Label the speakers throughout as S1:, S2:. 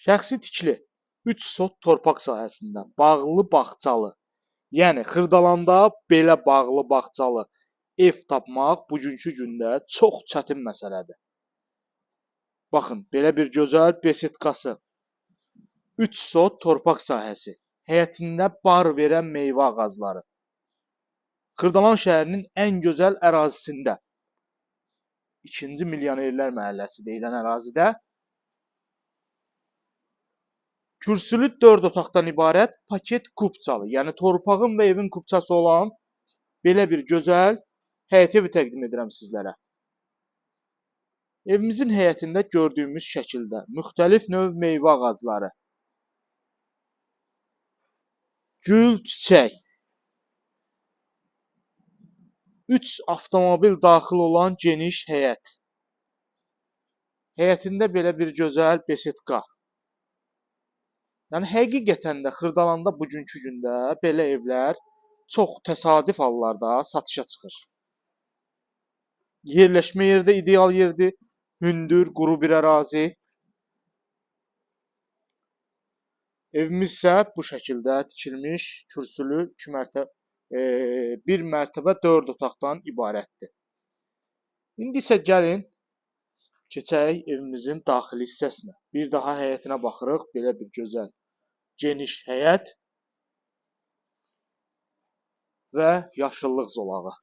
S1: Şəxsi tikili 3 sot torpaq sahəsində bağlı bağçalı, yəni Xırdalanda belə bağlı bağçalı ev tapmaq bugünkü gündə çox çətin məsələdir. Baxın, belə bir gözəl besetkası, 3 sot torpaq sahəsi, həyətində bar verən meyvə ağacları. Xırdalan şəhərinin ən gözəl ərazisində, 2-ci Milyonerlər məhəlləsi deyilən ərazidə kürsülü 4 otaqdan ibarət paket kupçalı, yəni torpağın və evin kupçası olan belə bir gözəl həyət evi təqdim edirəm sizlərə. Evimizin həyətində gördüyümüz şəkildə müxtəlif növ meyvə ağacları, gül, çiçək, 3 avtomobil daxil olan geniş həyət, həyətində belə bir gözəl besetka. Yəni həqiqətən də Xırdalanda bugünkü gündə belə evlər çox təsadüf hallarda satışa çıxır. Yerləşmə yeri də ideal yerdir. Hündür, quru bir ərazi. Evimiz isə bu şəkildə tikilmiş, kürsülü 1 mərtəbə 4 otaqdan ibarətdir. İndi isə gəlin keçək evimizin daxili hissəsinə. Bir daha həyətinə baxırıq. Belə bir gözəl geniş həyət və yaşıllıq zolağı.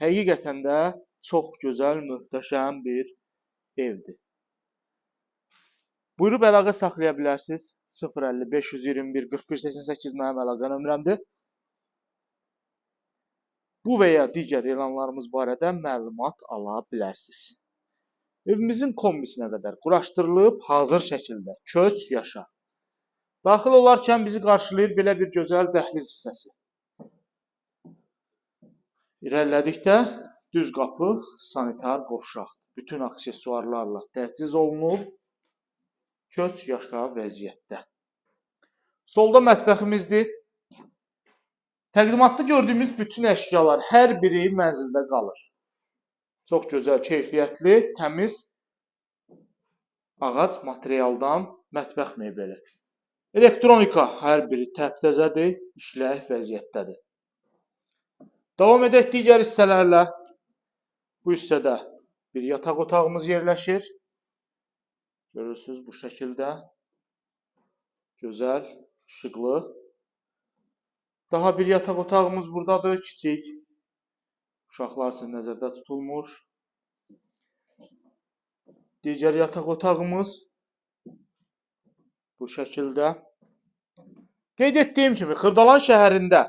S1: Həqiqətən də çox gözəl, möhtəşəm bir evdir. Buyurub əlaqə saxlaya bilərsiniz. 050 521 41 88 mənim əlaqə nömrəmdir. Bu və ya digər elanlarımız barədə məlumat ala bilərsiniz. Evimizin kombisinə qədər quraşdırılıb hazır şəkildə köç yaşa. Daxil olarkən bizi qarşılayır belə bir gözəl dəhliz hissəsi. İrəlilədikdə düz qapı sanitar qovşaqdır. Bütün aksesuarlarla təchiz olunub, köç yaşa vəziyyətdə. Solda mətbəximizdir. Təqdimatda gördüyümüz bütün əşyalar hər biri mənzildə qalır. Çox gözəl, keyfiyyətli, təmiz ağac materialdan mətbəx mebeli. Elektronika hər biri təptəzədir, işlək vəziyyətdədir. Davam edək digər hissələrlə. Bu hissədə bir yataq otağımız yerləşir. Görürsünüz bu şəkildə. Gözəl, işıqlı. Daha bir yataq otağımız buradadır, kiçik. Uşaqlar üçün nəzərdə tutulmuş. Digər yataq otağımız bu şəkildə. Qeyd etdiyim kimi, Xırdalan şəhərində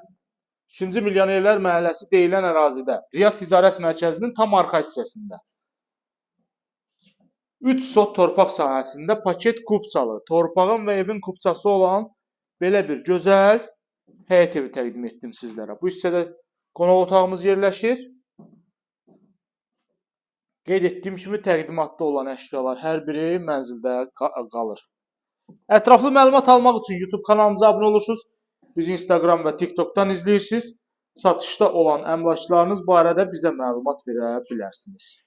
S1: 2-ci Milyonerlər məhəlləsi deyilən ərazidə, Riyad Ticarət Mərkəzinin tam arxa hissəsində 3 sot torpaq sahəsində paket kupçalı, torpağın və evin kupçası olan belə bir gözəl həyət evi təqdim etdim sizlərə. Bu hissədə qonaq otağımız yerləşir. Qeyd etdiyim kimi, təqdimatda olan əşyalar hər biri mənzildə qalır. Ətraflı məlumat almaq üçün YouTube kanalımıza abunə olursunuz. Bizi Instagram və TikTokdan izləyirsiniz. Satışda olan əmlaklarınız barədə bizə məlumat verə bilərsiniz.